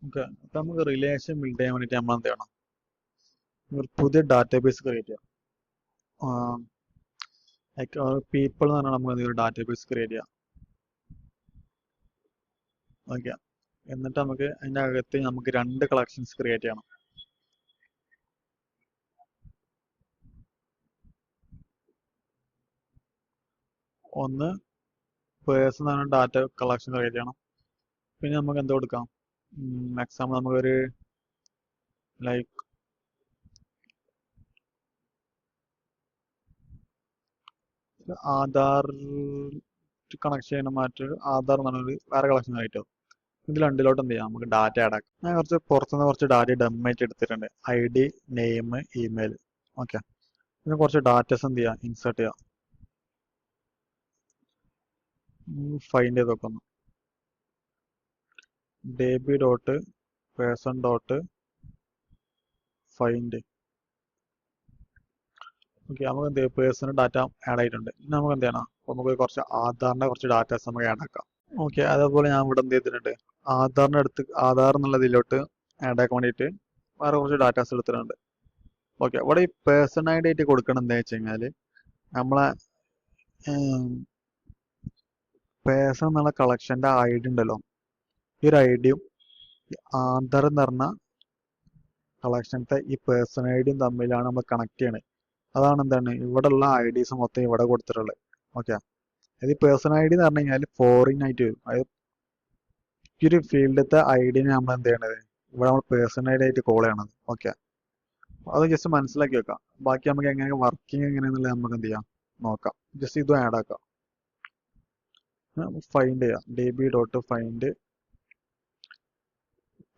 Okay, അപ്പൊ നമുക്ക് relation build ചെയ്യാൻ വേണ്ടിയിട്ട് നമ്മൾ എന്ത് ചെയ്യണം? ഒരു പുതിയ ഡാറ്റാബേസ് ക്രിയേറ്റ് ചെയ്യാം. ലൈക്ക് പീപ്പിൾ എന്ന് പറഞ്ഞാൽ നമുക്ക് ഒരു ഡാറ്റാബേസ് ക്രിയേറ്റ് ചെയ്യാം. ഓക്കെ, എന്നിട്ട് നമുക്ക് അതിൻ്റെ അകത്ത് നമുക്ക് 2 കളക്ഷൻസ് ക്രിയേറ്റ് ചെയ്യണം. ഒന്ന് പേഴ്സൺ എന്ന് പറഞ്ഞ ഡാറ്റ കളക്ഷൻ ക്രിയേറ്റ് ചെയ്യണം. പിന്നെ നമുക്ക് എന്ത് കൊടുക്കാം? എക്സാമ്പിൾ നമുക്കൊരു ലൈക്ക് ആധാർ കണക്ട് ചെയ്യുന്ന മറ്റൊരു ആധാർ എന്ന് പറഞ്ഞൊരു വേറെ കളക്ഷൻ ആയിട്ട് ഇതിൽ രണ്ടിലോട്ട് എന്ത് ചെയ്യാം? നമുക്ക് ഡാറ്റ ആഡ് ആക്കാം. ഞാൻ പുറത്തുനിന്ന് കുറച്ച് ഡാറ്റ ഡമ്മായിട്ട് എടുത്തിട്ടുണ്ട്. ID, name, email. ഓക്കെ, പിന്നെ കുറച്ച് ഡാറ്റസ് എന്ത് ചെയ്യാം? ഇൻസേർട്ട് ചെയ്യാം. ഫൈൻഡ് ചെയ്ത് നോക്കുന്നു. DB dot person dot find. Okay, നമുക്ക് എന്ത് ചെയ്യാം? പേഴ്സണൽ ഡാറ്റ ആഡ് ആയിട്ടുണ്ട്. ഇനി നമുക്ക് എന്ത് ചെയ്യണം? നമുക്ക് കുറച്ച് ആധാറിന്റെ കുറച്ച് ഡാറ്റാസ് നമുക്ക് ആഡ് ആക്കാം. ഓക്കെ, അതേപോലെ ഞാൻ ഇവിടെ എന്ത് ചെയ്തിട്ടുണ്ട്? ആധാർ എന്നുള്ളതിലോട്ട് ആഡ് ആക്കാൻ വേണ്ടിയിട്ട് വേറെ കുറച്ച് ഡാറ്റാസ് എടുത്തിട്ടുണ്ട്. ഓക്കെ, ഇവിടെ ഈ പേഴ്സൺ ID ആയിട്ട് കൊടുക്കണം എന്താ വെച്ച് കഴിഞ്ഞാൽ നമ്മളെ പേഴ്സൺ എന്നുള്ള കളക്ഷന്റെ ID ഉണ്ടല്ലോ, ഈ ഒരു ഐഡിയും ആധാർ എന്ന് പറഞ്ഞ കളക്ഷനത്തെ ഈ പേഴ്സൺ ഐഡിയും തമ്മിലാണ് നമ്മൾ കണക്ട് ചെയ്യണത്. അതാണ് എന്താണ് ഇവിടെ ഉള്ള IDs മൊത്തം ഇവിടെ കൊടുത്തിട്ടുള്ളത്. ഓക്കെ, അത് ഈ പേഴ്സൺ ID എന്ന് പറഞ്ഞു കഴിഞ്ഞാൽ ഫോറിൻ ആയിട്ട് വരും. അതായത് ഈ ഒരു ഫീൽഡത്തെ ഐഡിനെ നമ്മൾ എന്ത് ചെയ്യണത്? ഇവിടെ നമ്മൾ പേഴ്സൺ ID ആയിട്ട് കോൾ ചെയ്യണത്. ഓക്കെ, അത് ജസ്റ്റ് മനസ്സിലാക്കി വെക്കാം. ബാക്കി നമുക്ക് എങ്ങനെ വർക്കിംഗ് എങ്ങനെയാണെന്നുള്ളത് നമുക്ക് എന്ത് ചെയ്യാം? നോക്കാം. ജസ്റ്റ് ഇതും ആഡ് ആക്കാം. ഫൈൻഡ് ചെയ്യാം. DB ഡോട്ട് ഫൈൻഡ്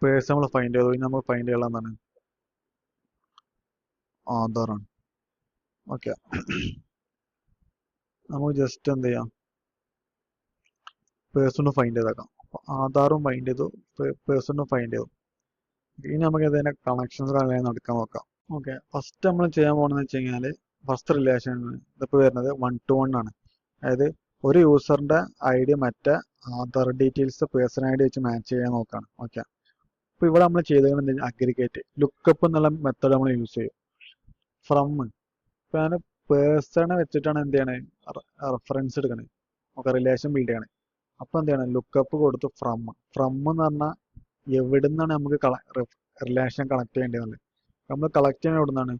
പേഴ്സൺ നമ്മൾ ഫൈൻഡ് ചെയ്തു. ഇനി നമ്മൾ ഫൈൻഡ് ചെയ്യാനുള്ള എന്താണ്? ആധാറാണ്. ഓക്കെ, നമുക്ക് ജസ്റ്റ് എന്ത് ചെയ്യാം? പേഴ്സണും ഫൈൻഡ് ചെയ്തേക്കാം. ആധാറും ഫൈൻഡ് ചെയ്തു, പേഴ്സണും ഫൈൻഡ് ചെയ്തു. ഇനി നമുക്ക് ഇതിന്റെ കണക്ഷൻസ് നടക്കാൻ നോക്കാം. ഓക്കെ, ഫസ്റ്റ് നമ്മൾ ചെയ്യാൻ പോകുന്നത് വെച്ച് കഴിഞ്ഞാൽ ഫസ്റ്റ് റിലേഷൻ ഇതിപ്പോൾ വരുന്നത് 1 to 1 ആണ്. അതായത് ഒരു യൂസറിന്റെ ID മറ്റേ ആധാർ ഡീറ്റെയിൽസ് പേഴ്സൺ ID വെച്ച് മാച്ച് ചെയ്യാൻ നോക്കാണ്. ഓക്കെ, അപ്പോൾ ഇവിടെ നമ്മൾ ചെയ്തത് അഗ്രിഗേറ്റ് ലുക്കപ്പ് എന്നുള്ള മെത്തേഡ് നമ്മൾ യൂസ് ചെയ്യും. ഫ്രം ഇപ്പൊ ഞാൻ പേഴ്സണെ വെച്ചിട്ടാണ് എന്ത് ചെയ്യണേ? റെഫറൻസ് എടുക്കണേ. നമുക്ക് റിലേഷൻ ബിൽഡ് ചെയ്യണേ. അപ്പൊ എന്ത് ചെയ്യണം? ലുക്കപ്പ് കൊടുത്ത് ഫ്രം എന്ന് പറഞ്ഞാൽ എവിടെ നിന്നാണ് നമുക്ക് റിലേഷൻ കണക്ട് ചെയ്യേണ്ടത്? നമ്മൾ കളക്ട് ചെയ്യുന്നത് എവിടെ നിന്നാണ്?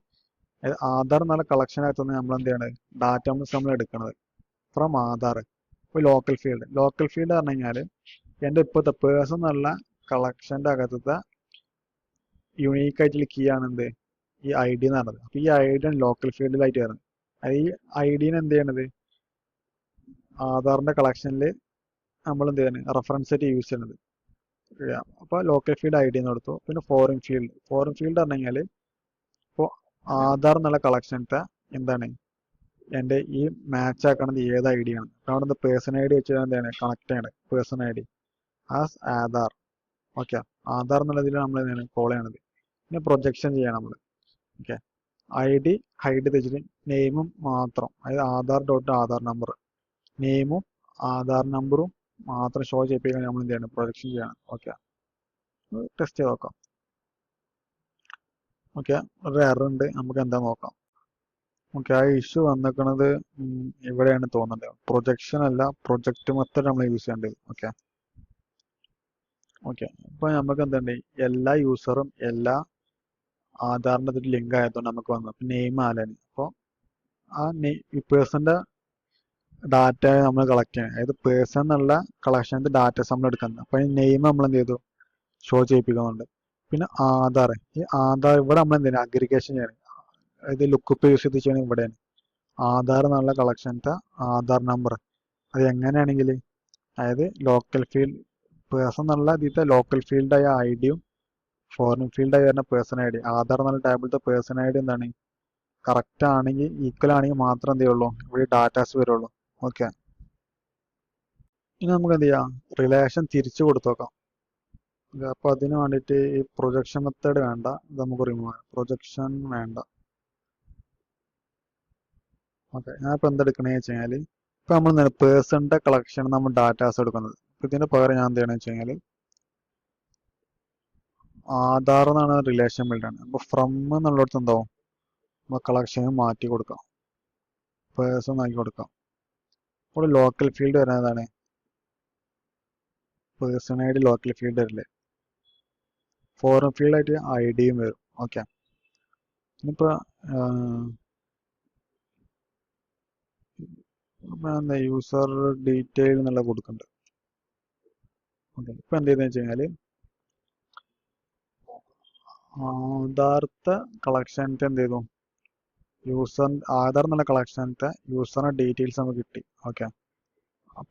ആധാർ എന്നുള്ള കളക്ഷൻ അകത്തുനിന്ന് നമ്മൾ എന്ത് ചെയ്യണത്? ഡാറ്റ നമ്മൾ എടുക്കണത് ഫ്രം ആധാർ. ഇപ്പോൾ ലോക്കൽ ഫീൽഡ് പറഞ്ഞു കഴിഞ്ഞാൽ എൻ്റെ ഇപ്പോഴത്തെ പേഴ്സൺ എന്നുള്ള കളക്ഷന്റെ അകത്തത്തെ യുണീക്ക് ആയിട്ടുള്ള കീ ആണ് എന്ത്? ഈ ID എന്ന് പറഞ്ഞത്. അപ്പൊ ഈ ID ആണ് ലോക്കൽ ഫീൽഡിലായിട്ട് വരുന്നത്. അത് ഈ ID എന്ത് ചെയ്യണത്? ആധാറിന്റെ കളക്ഷനിൽ നമ്മൾ എന്ത് ചെയ്യണത്? റെഫറൻസ് ആയിട്ട് യൂസ് ചെയ്യുന്നത്. അപ്പൊ ലോക്കൽ ഫീൽഡ് ID എന്ന് കൊടുത്തു. പിന്നെ ഫോറിൻ ഫീൽഡ് പറഞ്ഞു കഴിഞ്ഞാൽ ഇപ്പോൾ ആധാർ എന്നുള്ള കളക്ഷനത്തെ എന്താണ് എൻ്റെ ഈ മാച്ച് ആക്കണത് ഏത് ID ആണ്? അവിടെ പേഴ്സൺ ID വെച്ച് എന്താണ് കണക്ട് ചെയ്യണത്? Person ID as Aadhaar. Okay, Aadhaar എന്നുള്ളതിൽ നമ്മൾ എന്താണ് കോൾ ചെയ്യണത്. പിന്നെ പ്രൊജക്ഷൻ ചെയ്യണം നമ്മൾ. ഓക്കെ, ID ഹൈഡ് വെച്ചിട്ട് നെയിമും മാത്രം, അതായത് ആധാർ ഡോട്ട് ആധാർ നമ്പർ നെയിമും ആധാർ നമ്പറും മാത്രം ഷോ ചെയ്യിപ്പിക്കാൻ നമ്മൾ എന്ത് ചെയ്യണം? പ്രൊജക്ഷൻ ചെയ്യണം. ഓക്കെ, ടെസ്റ്റ് ചെയ്ത് നോക്കാം. ഓക്കെ, ഒരു എറർ ഉണ്ട്, നമുക്ക് എന്താ നോക്കാം. ഓക്കെ, ആ ഇഷ്യൂ വന്നിരിക്കുന്നത് ഇവിടെയാണ് തോന്നുന്നത്. പ്രൊജക്ഷൻ അല്ല, പ്രൊജക്ട് മെത്തേഡ് നമ്മൾ യൂസ് ചെയ്യേണ്ടത്. ഓക്കെ, ഇപ്പൊ നമുക്ക് എന്തുണ്ട്? എല്ലാ യൂസറും എല്ലാ ആധാറിന്റെ ഒരു ലിങ്ക് ആയതുകൊണ്ട് നമുക്ക് വന്നു നെയിം ആലാണ്. അപ്പോൾ ആ ഈ പേഴ്സന്റെ ഡാറ്റ നമ്മൾ കളക്ട് ചെയ്യണം. അതായത് പേഴ്സൺ എന്നുള്ള കളക്ഷൻ്റെ ഡാറ്റാസ് നമ്മൾ എടുക്കുന്നത്. അപ്പൊ ഈ നെയിം നമ്മൾ എന്ത് ചെയ്തു? ഷോ ചെയ്യിപ്പിക്കുന്നുണ്ട്. പിന്നെ ആധാർ, ഈ ആധാർ ഇവിടെ നമ്മൾ എന്തിനാ അഗ്രിഗേഷൻ ചെയ്യണം? അതായത് ലുക്കപ്പ് യൂസ് ചെയ്ത് ചെയ്യണം. ഇവിടെയാണ് ആധാർ എന്നുള്ള കളക്ഷൻ്റെ ആധാർ നമ്പർ. അത് എങ്ങനെയാണെങ്കിൽ അതായത് ലോക്കൽ ഫീൽഡ് പേഴ്സൺ എന്നുള്ള ഇതിലത്തെ ലോക്കൽ ഫീൽഡായ ID-യും ഫോറിൻ ഫീൽഡായി വരുന്ന പേഴ്സൺ ID, ആധാർ എന്നുള്ള ടേബിളത്തെ പേഴ്സൺ ID എന്താണ് കറക്റ്റ് ആണെങ്കിൽ ഈക്വൽ ആണെങ്കിൽ മാത്രം എന്ത് ചെയ്യുള്ളൂ? ഇവിടെ ഡാറ്റാസ് വരുള്ളൂ. ഓക്കെ, ഇനി നമുക്ക് എന്ത് ചെയ്യാം? റിലേഷൻ തിരിച്ചു കൊടുത്തു നോക്കാം. അപ്പൊ അതിന് വേണ്ടിയിട്ട് ഈ പ്രൊജക്ഷൻ മെത്തേഡ് വേണ്ട, ഇത് നമുക്ക് റിമൂവ് ചെയ്യാം. പ്രൊജക്ഷൻ വേണ്ട. ഓക്കെ, ഞാൻ ഇപ്പൊ എന്തെടുക്കണേ വെച്ച് കഴിഞ്ഞാൽ ഇപ്പൊ നമ്മൾ പേഴ്സണിന്റെ കളക്ഷൻ നമ്മൾ ഡാറ്റാസ് എടുക്കുന്നത്. ഇപ്പൊ ഇതിന്റെ പകരം ഞാൻ എന്ത് ചെയ്യണമെന്ന് വെച്ച് കഴിഞ്ഞാൽ ആധാർ എന്നാണ് റിലേഷൻ ബിൽഡ് ആണ്. അപ്പോൾ ഫ്രം എന്നുള്ളിടത്ത് എന്താവും നമ്മൾ കളക്ഷന് മാറ്റി കൊടുക്കാം, പേഴ്സൺ ആക്കി കൊടുക്കാം. അപ്പോൾ ലോക്കൽ ഫീൽഡ് വരുന്നതാണ് person I D local field വരില്ലേ. ഫോറിൻ ഫീൽഡ് ആയിട്ട് ഐ ഡിയും വരും. ഓക്കെ, ഇനിയിപ്പോൾ എന്താ യൂസർ ഡീറ്റെയിൽ എന്നുള്ള കൊടുക്കുന്നുണ്ട്. ഓക്കെ, ഇപ്പം എന്ത് ചെയ്തെന്ന് വെച്ച് കഴിഞ്ഞാൽ ആധാർത്തെ കളക്ഷനത്തെ എന്ത് ചെയ്തു, ആധാർ എന്നുള്ള കളക്ഷനത്തെ യൂസറിന്റെ ഡീറ്റെയിൽസ് നമുക്ക് കിട്ടി. ഓക്കെ,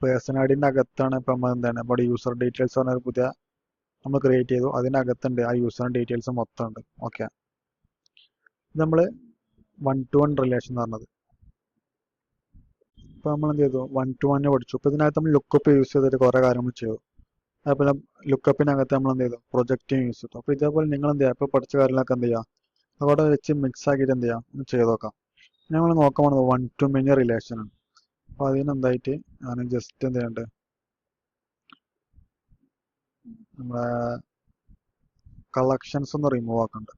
പേഴ്സൺ ഐ ഡിന്റെ അകത്താണ് ഇപ്പം നമ്മൾ എന്താണ് ഇവിടെ യൂസർ ഡീറ്റെയിൽസ് പറഞ്ഞ ഒരു പുതിയ നമ്മൾ ക്രിയേറ്റ് ചെയ്തു. അതിൻ്റെ അകത്തുണ്ട് ആ യൂസറിന്റെ ഡീറ്റെയിൽസ് മൊത്തം ഉണ്ട്. ഓക്കെ, ഇത് നമ്മൾ 1-to-1 റിലേഷൻ എന്ന് പറഞ്ഞത്. ഇപ്പൊ നമ്മൾ എന്ത് ചെയ്തു, 1-to-1 പഠിച്ചു. ഇപ്പൊ ഇതിനകത്ത് നമ്മൾ ലുക്കപ്പ് യൂസ് ചെയ്തിട്ട് കുറെ കാര്യങ്ങൾ ചെയ്തു. അതേപോലെ ലുക്കപ്പിനകത്ത് നമ്മൾ എന്ത് ചെയ്തു, പ്രൊജക്റ്റും യൂസ് ചെയ്തു. അപ്പൊ ഇതേപോലെ നിങ്ങൾ എന്ത് ചെയ്യുക, ഇപ്പൊ പഠിച്ച കാര്യങ്ങളൊക്കെ എന്ത് ചെയ്യുക, അവിടെ വെച്ച് മിക്സ് ആക്കിയിട്ട് എന്ത് ചെയ്യാം, ഒന്ന് ചെയ്ത് നോക്കാം. നമ്മൾ നോക്കാൻ പോകുന്നത് 1-to-many റിലേഷൻ ആണ്. അപ്പൊ അതിനെന്തായിട്ട് ഞാൻ ജസ്റ്റ് എന്ത് ചെയ്യണ്ട്, നമ്മളെ കളക്ഷൻസ് ഒന്ന് റിമൂവ് ആക്കണ്ട്.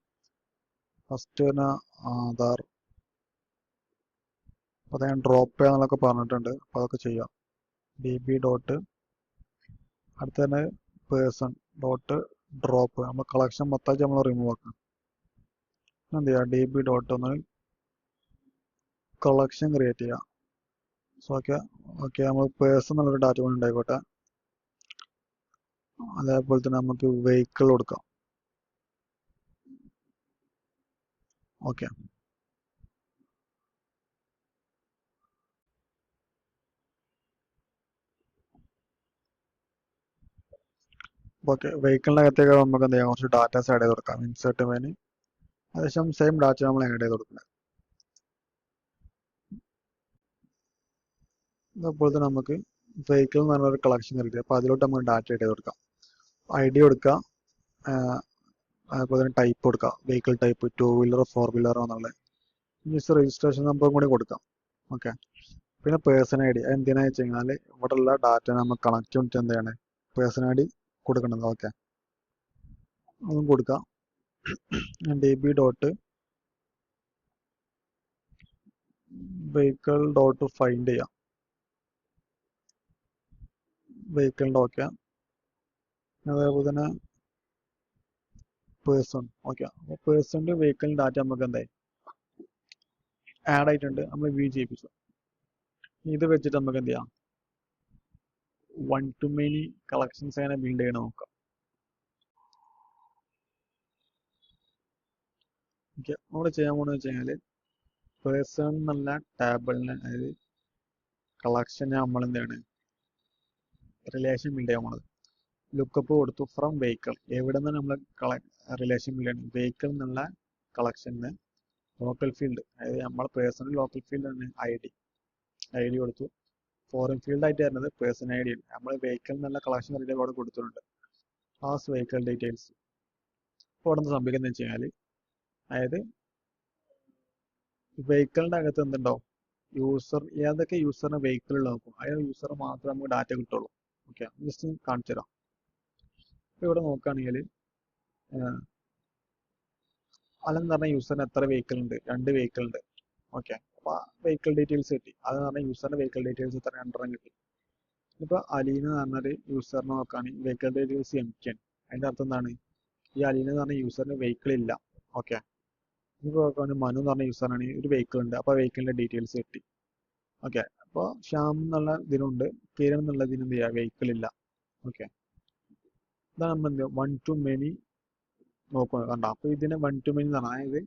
ഫസ്റ്റ് തന്നെ ആധാർ, അപ്പോൾ ഞാൻ ഡ്രോപ്പ് ചെയ്യാന്നൊക്കെ പറഞ്ഞിട്ടുണ്ട്. അപ്പോൾ അതൊക്കെ ചെയ്യാം. DB ഡോട്ട് അടുത്ത് തന്നെ പേഴ്സൺ ഡോട്ട് ഡ്രോപ്പ്, നമ്മൾ കളക്ഷൻ മൊത്തമായിട്ട് നമ്മൾ റിമൂവ് ആക്കണം. എന്ത് ചെയ്യുക, DB ഡോട്ട് ഒന്ന് കളക്ഷൻ ക്രിയേറ്റ് ചെയ്യാം. സോ ഓക്കെ, നമ്മൾ പേഴ്സൺ എന്നുള്ളൊരു ഡാറ്റ കൊണ്ട് ഉണ്ടായിക്കോട്ടെ. അതേപോലെ തന്നെ നമുക്ക് വെഹിക്കിൾ കൊടുക്കാം. ഓക്കെ, വെഹിക്കിളിൻ്റെ അകത്തേക്ക് നമുക്ക് എന്ത് ചെയ്യാം, കുറച്ച് ഡാറ്റാസ് ആഡ് ചെയ്ത് കൊടുക്കാം. ഇൻസേർട്ട് വേന് ഏകദേശം സെയിം ഡാറ്റ നമ്മൾ ആഡ് ചെയ്ത് കൊടുക്കുന്നത്. അതുപോലെ തന്നെ നമുക്ക് വെഹിക്കിൾ എന്ന് പറഞ്ഞൊരു കളക്ഷൻ കിട്ടി. അപ്പോൾ അതിലോട്ട് നമുക്ക് ഡാറ്റ ആഡ് ചെയ്ത് കൊടുക്കാം. ID കൊടുക്കുക, അതുപോലെ തന്നെ ടൈപ്പ് കൊടുക്കുക, വെഹിക്കിൾ ടൈപ്പ് 2 വീലറോ 4 വീലറോ എന്നുള്ളത്. ജസ്റ്റ് രജിസ്ട്രേഷൻ നമ്പറും കൂടി കൊടുക്കാം. ഓക്കെ, പിന്നെ പേഴ്സൺ ID എന്തിനാ വെച്ച് കഴിഞ്ഞാൽ ഇവിടെ ഉള്ള ഡാറ്റ നമ്മൾ കണക്ട് ചെയ്തിട്ട് എന്താണ് പേഴ്സൺ ID കൊടുക്കുന്നത്. ഓക്കെ, അതും കൊടുക്കാം. DB dot vehicle dot find ചെയ്യാം, വെഹിക്കിളിൻ്റെ. ഓക്കെ, അതേപോലെ തന്നെ പേഴ്സൺ. ഓക്കെ, അപ്പോൾ പേഴ്സണിൻ്റെ വെഹിക്കിളിൻ്റെ ഡാറ്റ നമുക്ക് എന്തായി ആഡ് ആയിട്ടുണ്ട്, നമ്മൾ വ്യൂ ചെയ്യിപ്പിച്ചു. ഇത് വെച്ചിട്ട് നമുക്ക് എന്ത് ചെയ്യാം, 1-to-many കളക്ഷൻസ് എങ്ങനെ ബിൽഡ് ചെയ്യണം നോക്കാം. ഓക്കെ, നമ്മൾ ചെയ്യാൻ പോകുന്നത് വെച്ച് കഴിഞ്ഞാൽ പേഴ്സൺ എന്നുള്ള ടാബിളിന്, അതായത് കളക്ഷന് നമ്മൾ എന്താണ് റിലേഷൻ ബിൽഡ് ചെയ്യാൻ പോണത്. ലുക്കപ്പ് കൊടുത്തു ഫ്രം വെഹിക്കിൾ, എവിടെ നിന്ന് നമ്മൾ റിലേഷൻ ബിൽഡ് ചെയ്യണം, വെഹിക്കിൾ എന്നുള്ള കളക്ഷന് ലോക്കൽ ഫീൽഡ്, അതായത് നമ്മൾ പേഴ്സണൽ ലോക്കൽ ഫീൽഡ് ആണ് ഐ ഡി കൊടുത്തു. ഫോറിൻ ഫീൽഡ് ആയിട്ട് വരുന്നത് പേഴ്സൺ ID ആണ്. നമ്മൾ വെഹിക്കിൾ എന്നുള്ള കളക്ഷൻ അവിടെ കൊടുത്തിട്ടുണ്ട്. Vehicle details. ഇപ്പോൾ അവിടെ നിന്ന് സംഭവിക്കുന്നത് വെച്ച് കഴിഞ്ഞാൽ, അതായത് വെഹിക്കിളിൻ്റെ അകത്ത് എന്തുണ്ടാവും, ഏതൊക്കെ യൂസറിന് വെഹിക്കിൾ നോക്കും ആ യൂസർ മാത്രമേ നമുക്ക് ഡാറ്റ കിട്ടുള്ളൂ. ഓക്കെ, ജസ്റ്റ് കാണിച്ചു തരാം. ഇപ്പോൾ ഇവിടെ നോക്കുകയാണെങ്കിൽ അതെന്ന് പറഞ്ഞ യൂസറിന് എത്ര വെഹിക്കിൾ ഉണ്ട്, 2 വെഹിക്കിൾ ഉണ്ട്. ഓക്കെ, അപ്പോൾ വെഹിക്കിൾ ഡീറ്റെയിൽസ് കിട്ടി. അതെന്ന് പറഞ്ഞാൽ യൂസറിന്റെ വെഹിക്കിൾ ഡീറ്റെയിൽസ് എത്ര 2 കിട്ടി. ഇപ്പോൾ അലീന എന്ന് പറഞ്ഞൊരു യൂസറിനെ നോക്കുകയാണെങ്കിൽ വെഹിക്കിൾ ഡീറ്റെയിൽസ് empty ആണ്. അതിൻ്റെ അർത്ഥം എന്താണ്, ഈ അലീന എന്ന് പറഞ്ഞ യൂസറിന് വെഹിക്കിൾ ഇല്ല. ഓക്കെ, ഇപ്പോൾ നോക്കുകയാണെങ്കിൽ മനു എന്ന് പറഞ്ഞ യൂസറാണ്, ഒരു വെഹിക്കിൾ ഉണ്ട്. അപ്പോൾ വെഹിക്കിളിന്റെ ഡീറ്റെയിൽസ് കിട്ടി. ഓക്കെ, അപ്പോൾ ശ്യാം എന്നുള്ള ഇതിനുണ്ട്, കിരൺ എന്നുള്ള ഇതിന് എന്ത് ചെയ്യുക, വെഹിക്കിൾ ഇല്ല. ഓക്കെ, ഇതാണ് നമ്മൾ എന്ത് 1-to-many നോക്കുക കണ്ട. അപ്പോൾ ഇതിനെ 1-to-many എന്ന് പറഞ്ഞാൽ, അതായത്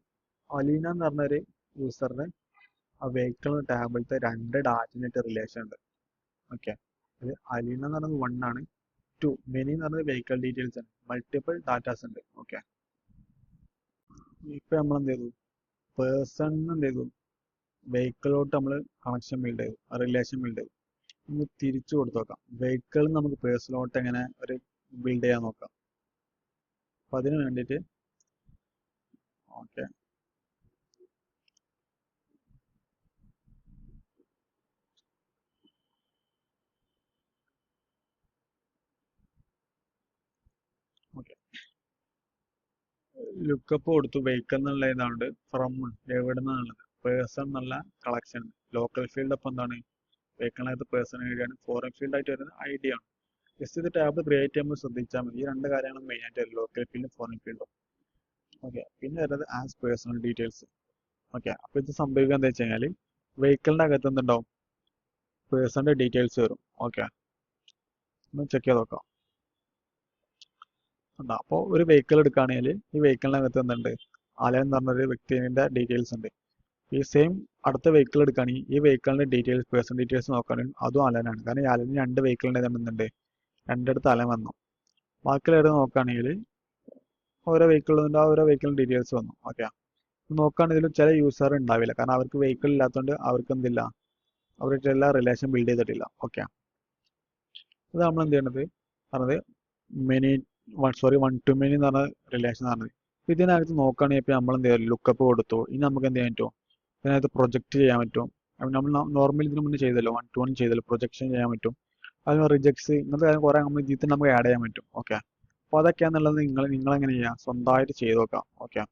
അലീന എന്ന് പറഞ്ഞൊരു യൂസറിന് ആ വെഹിക്കിൾ ടാബിലത്തെ 2 ഡാറ്റിനായിട്ട് റിലേഷൻ ഉണ്ട്. ഓക്കെ, അത് അലീന എന്ന് പറയുന്നത് 1 ആണ്, 2 മെനി എന്ന് പറയുന്നത് വെഹിക്കിൾ ഡീറ്റെയിൽസ് ആണ്, മൾട്ടിപ്പിൾ ഡാറ്റാസ് ഉണ്ട്. ഓക്കെ, ഇപ്പൊ നമ്മൾ എന്ത് ചെയ്തു, പേഴ്സൺ എന്ത് ചെയ്തു, വെഹിക്കിളോട്ട് നമ്മൾ കണക്ഷൻ ബിൽഡ് ചെയ്തു, റിലേഷൻ ബിൽഡ് ചെയ്തു. നമുക്ക് തിരിച്ചു കൊടുത്തു നോക്കാം, വെഹിക്കിൾ നമുക്ക് പേഴ്സണലോട്ട് എങ്ങനെ ഒരു ബിൽഡ് ചെയ്യാൻ നോക്കാം. അപ്പൊ അതിന് വേണ്ടിയിട്ട് ഓക്കെ, ഓക്കെ ലുക്കപ്പ് കൊടുത്തു വെഹിക്കിൾ എന്നുള്ള ഇതാണ്ട് ഫ്രം എവിടെ നിന്നാണുള്ളത് പേഴ്സൺ എന്നുള്ള കളക്ഷൻ ലോക്കൽ ഫീൽഡ് അപ്പം എന്താണ് വെഹിക്കിളിനകത്ത് പേഴ്സൺ ഐ ഡി ആണ് ഫോറിൻ ഫീൽഡ് ആയിട്ട് വരുന്നത് ഐ ഡി ആണ് ജസ്റ്റ് ഇത് ടാബ് ക്രിയേറ്റ് ചെയ്യുമ്പോൾ ശ്രദ്ധിച്ചാൽ മതി ഈ രണ്ട് കാര്യങ്ങളും മെയിൻ ആയിട്ട് ലോക്കൽ ഫീൽഡും ഫോറിൻ ഫീൽഡും ഓക്കെ പിന്നെ വരുന്നത് ആസ് പേഴ്സണൽ ഡീറ്റെയിൽസ് ഓക്കെ അപ്പോൾ ഇത് സംഭവിക്കുക എന്താ വെച്ച് കഴിഞ്ഞാൽ വെഹിക്കിളിൻ്റെ അകത്ത് എന്തുണ്ടാവും പേഴ്സണിൻ്റെ ഡീറ്റെയിൽസ് വരും ഓക്കെ ഒന്ന് ചെക്ക് ചെയ്ത് നോക്കാം ഉണ്ടാവും അപ്പോൾ ഒരു വെഹിക്കിൾ എടുക്കുകയാണെങ്കിൽ ഈ വെഹിക്കിളിനകത്ത് എന്തുണ്ട് അലൻ എന്ന് പറഞ്ഞൊരു വ്യക്തിൻ്റെ ഡീറ്റെയിൽസ് ഉണ്ട് ഈ സെയിം അടുത്ത വെഹിക്കിൾ എടുക്കുകയാണെങ്കിൽ ഈ വെഹിക്കിളിൻ്റെ ഡീറ്റെയിൽസ് പേഴ്സണൽ ഡീറ്റെയിൽസ് നോക്കുകയാണെങ്കിൽ അതും അലനാണ് കാരണം ഈ അലന് രണ്ട് വെഹിക്കിളിൻ്റെ എന്തുണ്ട് രണ്ടിടത്ത് അലൻ വന്നു ബാക്കിയുള്ള നോക്കുകയാണെങ്കിൽ ഓരോ വെഹിക്കിളിൻ്റെ ആ ഓരോ വെഹിക്കിളിൻ്റെ ഡീറ്റെയിൽസ് വന്നു ഓക്കെ നോക്കുകയാണെങ്കിൽ ചില യൂസർ ഉണ്ടാവില്ല കാരണം അവർക്ക് വെഹിക്കിൾ ഇല്ലാത്തതുകൊണ്ട് അവർക്ക് എന്തില്ല അവരുടെ എല്ലാ റിലേഷൻ ബിൽഡ് ചെയ്തിട്ടില്ല ഓക്കെ ഇത് നമ്മൾ എന്ത് ചെയ്യണത് പറഞ്ഞത് മെനി വൺ ടു മെനി എന്ന് പറഞ്ഞ റിലേഷൻ പറഞ്ഞത് ഇതിനകത്ത് നോക്കുകയാണെങ്കിൽ ഇപ്പം നമ്മൾ എന്ത് ചെയ്യാം ലുക്കപ്പ് കൊടുത്തു ഇനി നമുക്ക് എന്ത് ചെയ്യാൻ പറ്റുമോ ഇതിനകത്ത് പ്രൊജക്റ്റ് ചെയ്യാൻ പറ്റും നമ്മൾ നോർമലി ഇതിന് മുന്നേ ചെയ്തല്ലോ 1 to 1 ചെയ്തല്ലോ പ്രൊജക്ഷൻ ചെയ്യാൻ പറ്റും അതിന് റിജക്ട്സ് ഇങ്ങനത്തെ കാര്യം കുറേ നമ്മൾ ഇതിൽ നമുക്ക് ആഡ് ചെയ്യാൻ പറ്റും ഓക്കെ അപ്പോൾ അതൊക്കെയാണെന്നുള്ളത് നിങ്ങളെങ്ങനെ ചെയ്യാം സ്വന്തമായിട്ട് ചെയ്ത് നോക്കാം ഓക്കെ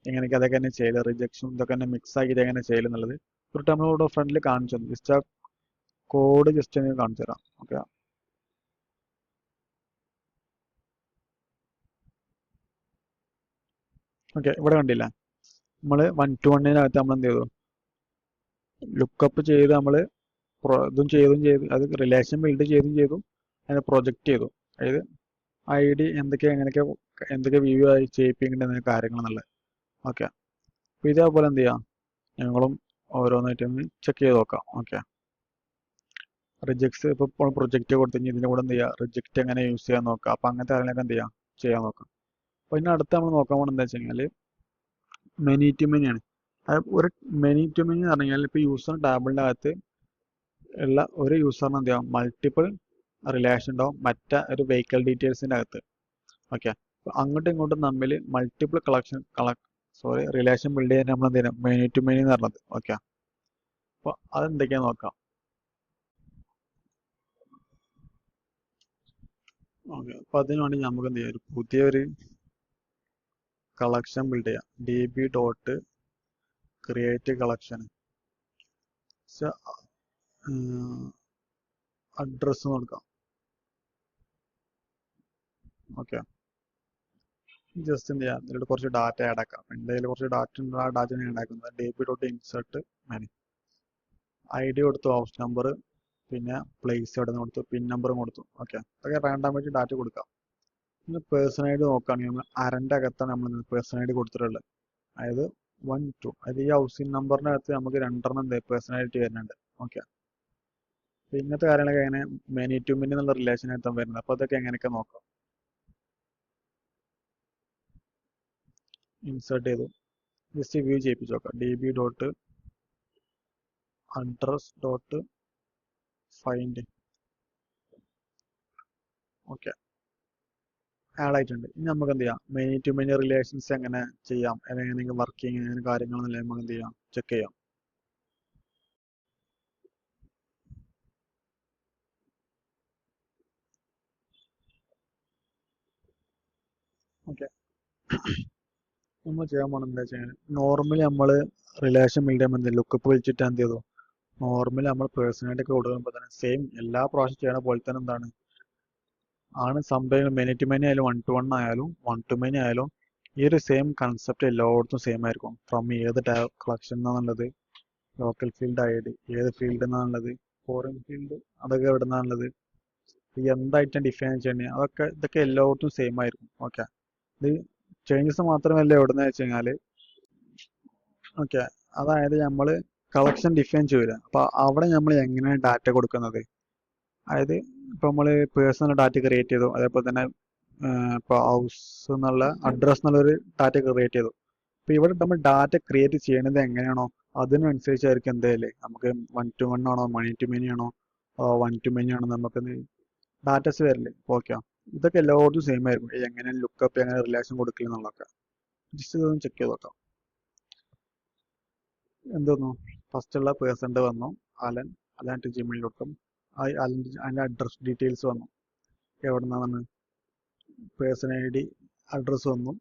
എങ്ങനെയൊക്കെ അതൊക്കെ തന്നെ ചെയ്യല് റിജക്ഷൻ ഇതൊക്കെ തന്നെ മിക്സ് ആക്കിയിട്ട് എങ്ങനെ ചെയ്യലെന്നുള്ളത് ഒരു നമ്മളിവിടെ ഫ്രണ്ടിൽ കാണിച്ചു തന്നു ജസ്റ്റ് ആ കോഡ് ജസ്റ്റ് കാണിച്ചു തരാം ഓക്കെ ഓക്കെ ഇവിടെ കണ്ടില്ല നമ്മൾ 1 to 1 നമ്മൾ എന്ത് ചെയ്തു ലുക്കപ്പ് ചെയ്ത് നമ്മൾ ഇതും ചെയ്ത് അത് റിലേഷൻ ബിൽഡ് ചെയ്തു അതിനെ പ്രൊജക്റ്റ് ചെയ്തു അതായത് ഐ ഡി എന്തൊക്കെ വ്യൂ ആയി ചെയ്യിപ്പിക്കേണ്ട കാര്യങ്ങളെന്നുള്ളത് ഓക്കെ അപ്പോൾ ഇതേപോലെ എന്ത് ചെയ്യാം ഞങ്ങളും ഓരോന്നായിട്ട് ഒന്ന് ചെക്ക് ചെയ്ത് നോക്കാം ഓക്കെ റിജക്ട്സ് ഇപ്പോൾ പ്രൊജക്റ്റ് കൊടുത്തു കഴിഞ്ഞാൽ ഇതിൻ്റെ കൂടെ എന്ത് ചെയ്യുക റിജക്റ്റ് എങ്ങനെ യൂസ് ചെയ്യാൻ നോക്കാം അപ്പോൾ അങ്ങനത്തെ കാര്യങ്ങളൊക്കെ എന്ത് ചെയ്യാൻ നോക്കാം അപ്പോൾ ഇതിന് അടുത്ത് നമ്മൾ നോക്കാൻ പോകുന്നത് എന്താ വെച്ച് കഴിഞ്ഞാൽ മെനി ടു മെനി ആണ് ഒരു മെനി ടു മെനി എന്ന് പറഞ്ഞു കഴിഞ്ഞാൽ ഇപ്പോൾ യൂസർ ടാബിളിൻ്റെ അകത്ത് ഉള്ള ഒരു യൂസറിന് എന്ത് ചെയ്യാം മൾട്ടിപ്പിൾ റിലേഷൻ ഉണ്ടാവും മറ്റേ ഒരു വെഹിക്കിൾ ഡീറ്റെയിൽസിൻ്റെ അകത്ത് ഓക്കെ അങ്ങോട്ടും ഇങ്ങോട്ടും തമ്മിൽ മൾട്ടിപ്പിൾ റിലേഷൻ ബിൽഡ് ചെയ്യാൻ നമ്മൾ എന്ത് ചെയ്യണം മെനി ടു മെനി എന്ന് പറഞ്ഞത് ഓക്കെ അപ്പോൾ അതെന്തൊക്കെയാന്ന് നോക്കാം ഓക്കെ അപ്പോൾ അതിന് വേണ്ടി നമുക്ക് എന്ത് ചെയ്യാം ഒരു പുതിയൊരു കളക്ഷൻ ബിൽഡ് ചെയ്യാം db dot create collection address കൊടുക്കാം ഓക്കെ ജസ്റ്റ് എന്ത് ചെയ്യാം ഇതിലൂടെ കുറച്ച് ഡാറ്റ ആഡ് ആക്കാം എൻ്റെ കയ്യിൽ കുറച്ച് ഡാറ്റ ഉണ്ട് ആ ഡാറ്റ ഞാൻ ആഡ് ആക്കുന്നത് db dot insert many I D കൊടുത്തു ഹൗസ് നമ്പർ പിന്നെ പ്ലേസ് എവിടെ നിന്ന് കൊടുത്തു പിൻ നമ്പറും കൊടുത്തു ഓക്കെ അതൊക്കെ റാൻഡം ആയിട്ട് ഡാറ്റ കൊടുക്കാം പിന്നെ പേഴ്സൺ ഐ ഡി നോക്കുകയാണെങ്കിൽ നമ്മൾ അരൻ്റെ അകത്താണ് നമ്മൾ പേഴ്സൺ ഐ ഡി കൊടുത്തിട്ടുള്ളത് അതായത് 1 2 അതായത് ഈ ഹൗസിംഗ് നമ്പറിൻ്റെ അകത്ത് നമുക്ക് 2 എന്ത് പേഴ്സൺ ഐ ഡി വരുന്നുണ്ട് ഓക്കെ ഇങ്ങനത്തെ കാര്യങ്ങളൊക്കെ എങ്ങനെ മെനി ടു മെനി എന്നുള്ള റിലേഷൻ ആയിട്ടാണ് വരുന്നത് അപ്പോൾ അതൊക്കെ എങ്ങനെയൊക്കെ നോക്കാം ഇൻസേർട്ട് ചെയ്തു ജസ്റ്റ് വ്യൂ ചെയ്യിപ്പിച്ച് നോക്കാം db dot address dot find okay add ആയിട്ടുണ്ട് ഇനി നമുക്ക് എന്ത് ചെയ്യാം മെനി ടു മെനി റിലേഷൻസ് എങ്ങനെ ചെയ്യാം എങ്ങനെയെങ്കിലും വർക്കിംഗ് അങ്ങനെ കാര്യങ്ങളെന്നല്ലേ നമുക്ക് എന്ത് ചെയ്യാം ചെക്ക് ചെയ്യാം ഓക്കെ നമ്മൾ ചെയ്യാൻ പോകുന്നത് എന്താ വെച്ചാൽ നോർമലി നമ്മൾ റിലേഷൻ ബിൽഡ് ചെയ്യുമ്പോൾ എന്ത് ലുക്കപ്പ് വിളിച്ചിട്ട് എന്ത് ചെയ്തു നോർമലി നമ്മൾ പേഴ്സണായിട്ടൊക്കെ കൊടുക്കുമ്പോൾ തന്നെ സെയിം എല്ലാ പ്രാവശ്യം ചെയ്യണ പോലെ തന്നെ എന്താണ് ആണ് സംഭവം മെനി ടു മെനി ആയാലും 1 to 1 ആയാലും 1 to many ആയാലും ഈ ഒരു സെയിം കൺസെപ്റ്റ് എല്ലായിടത്തും സെയിം ആയിരിക്കും ഫ്രം ഏത് കളക്ഷൻ എന്നാണുള്ളത് ലോക്കൽ ഫീൽഡ് ഐ ഡി ഏത് ഫീൽഡ് എന്നാണുള്ളത് ഫോറിൻ ഫീൽഡ് അതൊക്കെ എവിടെ നിന്നാണുള്ളത് എന്തായിട്ടും ഡിഫൈൻ ചെയ്യണേ ഇതൊക്കെ എല്ലായിടത്തും സെയിം ആയിരിക്കും ഓക്കെ ഇത് ചേഞ്ചസ് മാത്രമല്ല എവിടെന്ന് വെച്ച് കഴിഞ്ഞാൽ ഓക്കെ അതായത് നമ്മൾ കളക്ഷൻ ഡിഫൈൻ ചെയ്യില്ല അപ്പോൾ അവിടെ നമ്മൾ എങ്ങനെയാണ് ഡാറ്റ കൊടുക്കുന്നത് അതായത് ഇപ്പോൾ നമ്മൾ പേഴ്സണൽ ഡാറ്റ ക്രിയേറ്റ് ചെയ്തു അതേപോലെ തന്നെ ഇപ്പോൾ ഹൗസ് എന്നുള്ള അഡ്രസ് എന്നുള്ളൊരു ഡാറ്റ ക്രിയേറ്റ് ചെയ്തു അപ്പോൾ ഇവിടെ നമ്മൾ ഡാറ്റ ക്രിയേറ്റ് ചെയ്യണത് എങ്ങനെയാണോ അതിനനുസരിച്ചായിരിക്കും എന്തായാലേ നമുക്ക് 1 to 1 ആണോ മണി ടു മെനി ആണോ 1 to many ആണോ നമുക്ക് ഡാറ്റസ് വരില്ലേ ഓക്കെ ഇതൊക്കെ എല്ലായിടത്തും സെയിം ആയിരിക്കും എങ്ങനെ ലുക്കപ്പ് എങ്ങനെ റിലേഷൻ കൊടുക്കില്ല എന്നുള്ളതൊക്കെ ജസ്റ്റ് ഇതൊന്ന് ചെക്ക് ചെയ്ത് നോക്കാം എന്തോന്നു ഫസ്റ്റ് ഉള്ള പേഴ്സൻ്റെ വന്നു alan@gmail.com അതിൻ്റെ അഡ്രസ് ഡീറ്റെയിൽസ് വന്നു എവിടെ നിന്നാണ് പേഴ്സൺ ഐ ഡി അഡ്രസ്സ് വന്നു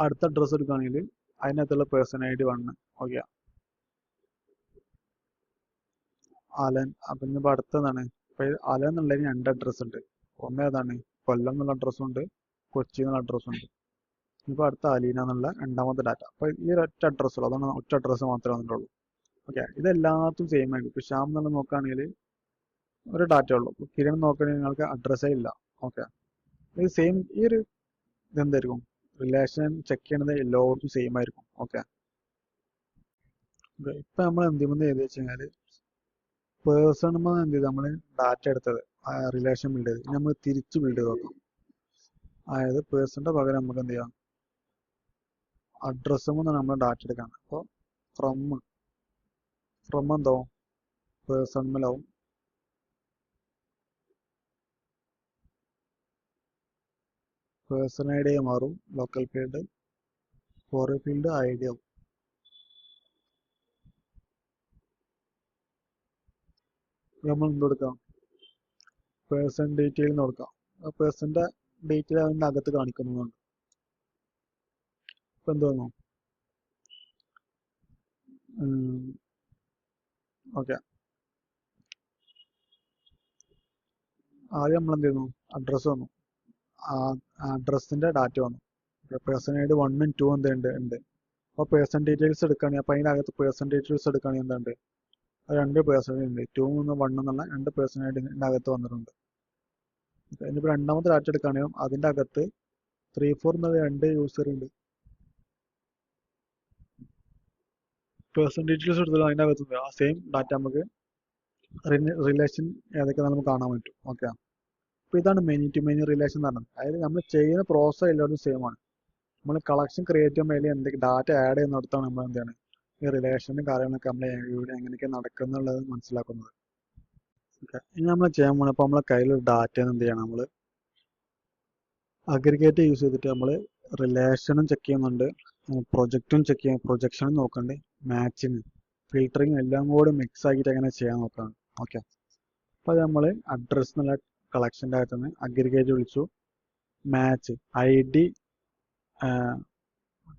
അടുത്ത അഡ്രസ്സ് എടുക്കുകയാണെങ്കിൽ അതിനകത്തുള്ള പേഴ്സൺ ID 1. Okay, Allen. അപ്പം ഇനിയിപ്പോൾ അടുത്തതാണ്. ഇപ്പം അലൻ എന്നുള്ളതിന് 2 അഡ്രസ്സ് ഉണ്ട്. ഒന്ന് ഏതാണ്? കൊല്ലം എന്നുള്ള അഡ്രസ്സും ഉണ്ട്, കൊച്ചി എന്നുള്ള അഡ്രസ്സും ഉണ്ട്. ഇപ്പോൾ അടുത്ത അലീന എന്നുള്ള രണ്ടാമത്തെ ഡാറ്റ. അപ്പോൾ ഈ ഒറ്റ അഡ്രസ്സുള്ളൂ, അതാണ് ഒറ്റ അഡ്രസ്സ് മാത്രമേ വന്നിട്ടുള്ളൂ. ഓക്കെ, ഇതെല്ലാത്തും സെയിം ആയിരിക്കും. ഇപ്പോൾ ശ്യാം എന്നുള്ള നോക്കുകയാണെങ്കിൽ ഒരു ഡാറ്റ ഉള്ളൂ. ഇപ്പോൾ കിരൺ നോക്കുകയാണെങ്കിൽ നിങ്ങൾക്ക് അഡ്രസ്സേ ഇല്ല. ഓക്കെ, ഇത് സെയിം. ഈ ഒരു ഇതെന്തായിരിക്കും? റിലേഷൻ ചെക്ക് ചെയ്യണത് എല്ലാവർക്കും സെയിം ആയിരിക്കും. ഓക്കെ, ഇപ്പം നമ്മൾ എന്ത് ചെയ്യുമ്പോൾ എഴുതി വെച്ച് കഴിഞ്ഞാൽ പേഴ്സൺ എന്ത് ചെയ്ത് നമ്മൾ ഡാറ്റ എടുത്തത് റിലേഷൻ ബിൽഡ് ചെയ്ത് നമ്മൾ തിരിച്ച് ബിൽഡ് ചെയ്ത് നോക്കാം. അതായത് പേഴ്സണിന്റെ പകരം നമുക്ക് എന്ത് ചെയ്യാം, അഡ്രസ്സും നമ്മൾ ഡാറ്റ എടുക്കാം. അപ്പോൾ ഫ്രം എന്തോ പേഴ്സൺമേലാവും. പേഴ്സൺ ID മാറും, local field, foreign field ID ആവും. നമ്മൾ എന്ത് കൊടുക്കാം? പേഴ്സൺ ഡീറ്റെയിൽ എന്ന് കൊടുക്കാം. പേഴ്സന്റെ ഡീറ്റെയിൽ അതിൻ്റെ അകത്ത് കാണിക്കുന്നുണ്ട്. ഇപ്പൊ എന്ത് വന്നു? ഓക്കെ, ആദ്യം നമ്മൾ എന്ത് ചെയ്യുന്നു? അഡ്രസ്സ് വന്നു, ആ അഡ്രസ്സിന്റെ ഡാറ്റ വന്നു. പേഴ്സൺ ID 1 ഉം 2 ഉണ്ട്. അപ്പോൾ പേഴ്സൺ ഡീറ്റെയിൽസ് എടുക്കുകയാണെങ്കിൽ അപ്പോൾ അതിനകത്ത് പേഴ്സൺ ഡീറ്റെയിൽസ് എടുക്കുകയാണെങ്കിൽ എന്തുണ്ട്? 2 പേഴ്സൺ ഉണ്ട്. 2 1 എന്നുള്ള 2 പേഴ്സൺ ഇതിൻ്റെ അകത്ത് വന്നിട്ടുണ്ട്. ഇനിയിപ്പോൾ രണ്ടാമത്തെ ഡാറ്റ എടുക്കുകയാണെങ്കിൽ അതിൻ്റെ അകത്ത് 3 4 എന്നുള്ള 2 യൂസർ ഉണ്ട്. പേഴ്സൺ ഡീറ്റെയിൽസ് എടുത്താലും അതിൻ്റെ അകത്ത് ആ സെയിം ഡാറ്റ നമുക്ക് റിലേഷൻ ഏതൊക്കെ നമുക്ക് കാണാൻ പറ്റും. ഓക്കെ, അപ്പോൾ ഇതാണ് മെനി ടു മെനി റിലേഷൻ എന്ന് പറഞ്ഞത്. അതായത് നമ്മൾ ചെയ്യുന്ന പ്രോസസ് എല്ലാവരും സെയിം ആണ്. നമ്മൾ കളക്ഷൻ ക്രിയേറ്റ് ചെയ്യുമ്പോൾ അതിൽ എന്തൊക്കെ ഡാറ്റ ആഡ് ചെയ്യുന്നിടത്താണ് നമ്മൾ എന്താണ് ഈ റിലേഷനും കാര്യങ്ങളൊക്കെ നമ്മൾ എങ്ങനെയൊക്കെ നടക്കുന്നുള്ളത് മനസ്സിലാക്കുന്നത്. ഓക്കെ, ഇനി നമ്മൾ ചെയ്യാൻ പോകുന്നത് ഇപ്പോൾ നമ്മളെ കയ്യിലൊരു ഡാറ്റ എന്ത് ചെയ്യണം, നമ്മൾ അഗ്രിഗേറ്റ് യൂസ് ചെയ്തിട്ട് നമ്മൾ റിലേഷനും ചെക്ക് ചെയ്യുന്നുണ്ട്, പ്രൊജക്റ്റും ചെക്ക് ചെയ്യാം, പ്രൊജക്ഷനും നോക്കുന്നുണ്ട്, മാച്ചിങ് ഫിൽറ്ററിങ് എല്ലാം കൂടി മിക്സ് ആക്കിയിട്ട് എങ്ങനെ ചെയ്യാൻ നോക്കാം. ഓക്കെ, അപ്പോൾ നമ്മൾ അഡ്രസ് എന്നുള്ള കളക്ഷൻ്റെ അകത്ത് നിന്ന് അഗ്രിഗേറ്റ് വിളിച്ചു, മാച്ച് ID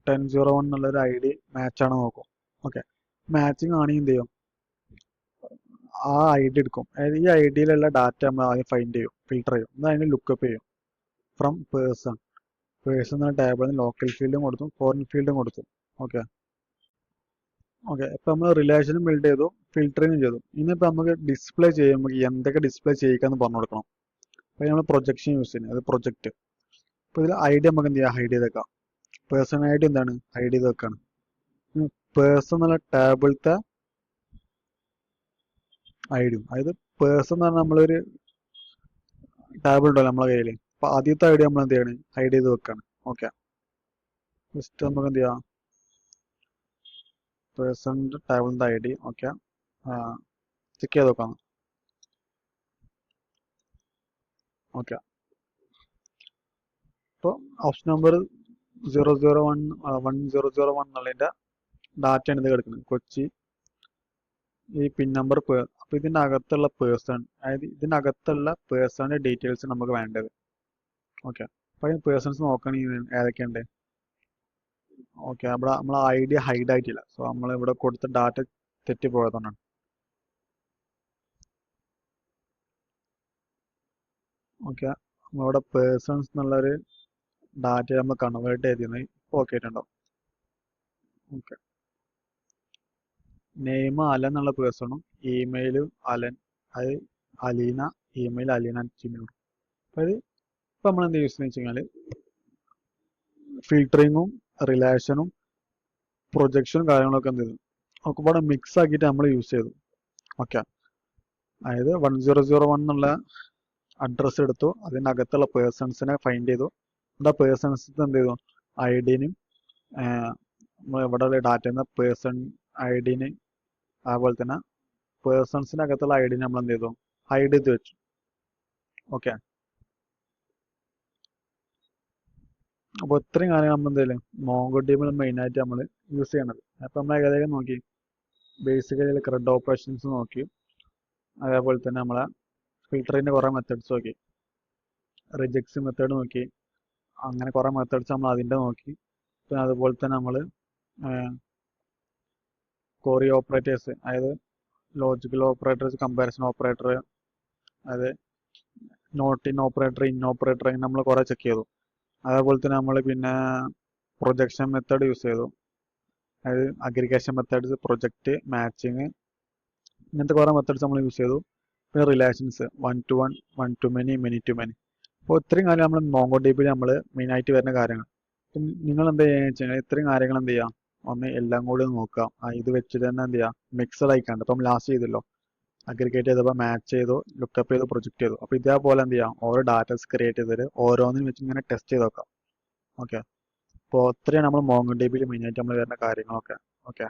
1001 എന്നുള്ളൊരു ID മാച്ചാണ് നോക്കും. ഓക്കെ, മാച്ചിങ് ആണെങ്കിൽ എന്ത് ചെയ്യും? ആ ID എടുക്കും. അതായത് ഈ IDയിലുള്ള ഡാറ്റ നമ്മൾ ആദ്യം ഫൈൻഡ് ചെയ്യും, ഫിൽട്ടർ ചെയ്യും, എന്നാൽ അതിന് ലുക്കപ്പ് ചെയ്യും. ഫ്രം പേഴ്സൺ എന്ന ടേബിളിൽ ലോക്കൽ ഫീൽഡും കൊടുത്തു, ഫോറിൻ ഫീൽഡും കൊടുത്തു. ഓക്കെ, ഇപ്പം നമ്മൾ റിലേഷനും ബിൽഡ് ചെയ്തു, ഫിൽറ്ററിങ്ങും ചെയ്തു. ഇനിയിപ്പോൾ നമുക്ക് ഡിസ്പ്ലേ ചെയ്യുമ്പോൾ എന്തൊക്കെ ഡിസ്പ്ലേ ചെയ്യിക്കാന്ന് പറഞ്ഞു കൊടുക്കണം. അപ്പോൾ നമ്മൾ പ്രൊജക്ഷൻ യൂസ് ചെയ്യുന്നത്, അത് പ്രൊജക്റ്റ്. അപ്പോൾ ഇതിൽ ID നമുക്ക് എന്ത് ചെയ്യാം? ഹൈഡ് ചെയ്തേക്കാം. പേഴ്സൺ ID എന്താണ്? ഹൈഡ് ചെയ്ത് വെക്കാണ്. പേഴ്സൺ എന്നുള്ള ടേബിളത്തെ ID, അതായത് പേഴ്സൺ എന്ന് പറഞ്ഞാൽ നമ്മളൊരു ടേബിൾ ഉണ്ടല്ലോ നമ്മളെ കയ്യിൽ. അപ്പോൾ ആദ്യത്തെ ID നമ്മൾ എന്ത് ചെയ്യണം? ഹൈഡ് ചെയ്ത് വെക്കാണ്. ഓക്കെ, ജസ്റ്റ് നമുക്ക് എന്ത് ചെയ്യാം? പേഴ്സണിൻ്റെ ടേബിളിൻ്റെ ID. ഓക്കെ, ചെക്ക് ചെയ്ത് നോക്കാം. ഓക്കെ, ഇപ്പോൾ ഓപ്ഷൻ നമ്പർ 1001 എന്നുള്ളതിൻ്റെ ഡാറ്റയാണ് ഇത് കിടക്കുന്നത്, കൊച്ചി. ഈ പിൻ നമ്പർ അപ്പോൾ ഇതിൻ്റെ അകത്തുള്ള പേഴ്സൺ, അതായത് ഇതിനകത്തുള്ള പേഴ്സണിൻ്റെ ഡീറ്റെയിൽസ് നമുക്ക് വേണ്ടത്. ഓക്കെ, അപ്പോൾ ഈ പേഴ്സൺസ് നോക്കുകയാണെങ്കിൽ ഏതൊക്കെയുണ്ട്? ഓക്കെ, അവിടെ നമ്മൾ ID ഹൈഡ് ആയിട്ടില്ല. സോ നമ്മൾ ഇവിടെ കൊടുത്ത ഡാറ്റ തെറ്റിപ്പോയതുകൊണ്ടാണ്. ഓക്കെ, നമ്മളിവിടെ പേഴ്സൺസ് എന്നുള്ളൊരു ഡാറ്റ നമ്മൾ കൺവേർട്ട് ചെയ്തിരുന്നത് ഇപ്പോൾ ഓക്കെ ആയിട്ടുണ്ടാവും. ഓക്കെ, നെയിം അലൻ എന്നുള്ള പേഴ്സണും ഇമെയിൽ അലൻ, അത് അലീന, ഇമെയിൽ aline@gmail. അപ്പോൾ ഇപ്പം നമ്മൾ എന്ത് യൂസ് ചെയ്യുന്നത് വെച്ച് കഴിഞ്ഞാൽ ഫിൽറ്ററിങ്ങും റിലേഷനും പ്രൊജക്ഷനും കാര്യങ്ങളൊക്കെ എന്ത് ചെയ്തു ഒക്കെ ഇവിടെ മിക്സ് ആക്കിയിട്ട് നമ്മൾ യൂസ് ചെയ്തു. ഓക്കെ, അതായത് 1001 എന്നുള്ള അഡ്രസ്സ് എടുത്തു, അതിനകത്തുള്ള പേഴ്സൺസിനെ ഫൈൻഡ് ചെയ്തു, ഇവിടെ പേഴ്സൺസ് എന്ത് ചെയ്തു? ID-നും ഇവിടെ ഡാറ്റ പേഴ്സൺ ID-ന്, അതുപോലെ തന്നെ പേഴ്സൺസിനകത്തുള്ള ID-നെ നമ്മൾ എന്ത് ചെയ്തു? ഹൈഡ് ചെയ്ത് വെച്ചു. ഓക്കെ, അപ്പോൾ ഇത്രയും കാര്യങ്ങൾ നമ്മൾ എന്തെങ്കിലും MongoDB മെയിനായിട്ട് നമ്മൾ യൂസ് ചെയ്യണത്. അപ്പോൾ നമ്മൾ ഏകദേശം നോക്കി, ബേസിക്കലി CRUD ഓപ്പറേഷൻസ് നോക്കി, അതേപോലെ തന്നെ നമ്മളെ ഫിൽറ്ററിൻ്റെ കുറേ മെത്തേഡ്സ് നോക്കി, റിജക്ട്സ് മെത്തേഡ് നോക്കി, അങ്ങനെ കുറേ മെത്തേഡ്സ് നമ്മൾ അതിൻ്റെ നോക്കി. പിന്നെ അതുപോലെ തന്നെ നമ്മൾ ക്വറി ഓപ്പറേറ്റേഴ്സ്, അതായത് ലോജിക്കൽ ഓപ്പറേറ്റേഴ്സ്, കമ്പാരിസൺ ഓപ്പറേറ്റർ, അതായത് not in operator, in operator, അങ്ങനെ നമ്മൾ കുറേ ചെക്ക് ചെയ്തു. അതേപോലെ തന്നെ നമ്മൾ പിന്നെ പ്രൊജക്ഷൻ മെത്തേഡ് യൂസ് ചെയ്തു, അതായത് അഗ്രിഗേഷൻ മെത്തേഡ്സ്, പ്രൊജക്റ്റ്, മാച്ചിങ്, ഇങ്ങനത്തെ കുറേ മെത്തേഡ്സ് നമ്മൾ യൂസ് ചെയ്തു. പിന്നെ relations, 1 to 1, 1 to many, many to many. അപ്പോൾ ഇത്രയും കാര്യം നമ്മൾ MongoDB നമ്മൾ മെയിനായിട്ട് വരുന്ന കാര്യങ്ങൾ. നിങ്ങൾ എന്ത് ചെയ്യുക വെച്ച് കഴിഞ്ഞാൽ ഇത്രയും കാര്യങ്ങൾ എന്ത് ചെയ്യാം, ഒന്ന് എല്ലാം കൂടി ഒന്ന് നോക്കാം. ഇത് വെച്ചിട്ട് തന്നെ എന്ത് ചെയ്യാം, മിക്സഡ് ആയിക്കാണ്ട്. അപ്പം ലാസ്റ്റ് ചെയ്തല്ലോ, അഗ്രിഗേറ്റ് ചെയ്തപ്പോൾ മാച്ച് ചെയ്തു, ലുക്കപ്പ് ചെയ്തു, പ്രൊജക്റ്റ് ചെയ്തു. അപ്പോൾ ഇതേപോലെ എന്ത് ചെയ്യാം, ഓരോ ഡാറ്റാസ് ക്രിയേറ്റ് ചെയ്തിട്ട് ഓരോന്നിനും വെച്ച് ഇങ്ങനെ ടെസ്റ്റ് ചെയ്ത് നോക്കാം. ഓക്കെ, അപ്പോൾ ഇത്രയാണ് നമ്മൾ MongoDB മെയിനായിട്ട് നമ്മൾ വരുന്ന കാര്യങ്ങളൊക്കെ. ഓക്കെ.